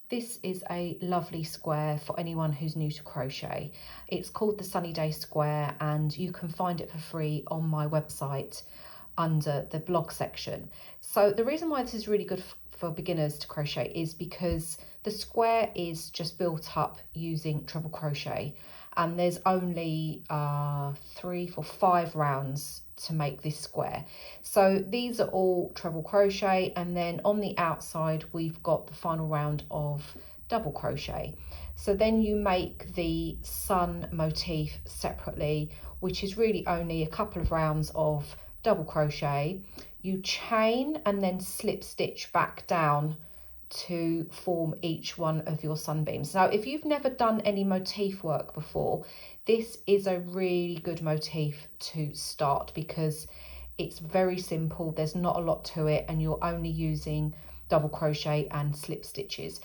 This is a lovely square for anyone who's new to crochet. It's called the Sunny Day Square and you can find it for free on my website under the blog section. So the reason why this is really good for beginners to crochet is because the square is just built up using treble crochet, and there's only 3, 4, 5 rounds to make this square. So these are all treble crochet, and then on the outside we've got the final round of double crochet. So then you make the sun motif separately, which is really only a couple of rounds of double crochet. You chain and then slip stitch back down to form each one of your sunbeams. Now, if you've never done any motif work before, this is a really good motif to start because it's very simple, there's not a lot to it, and you're only using double crochet and slip stitches.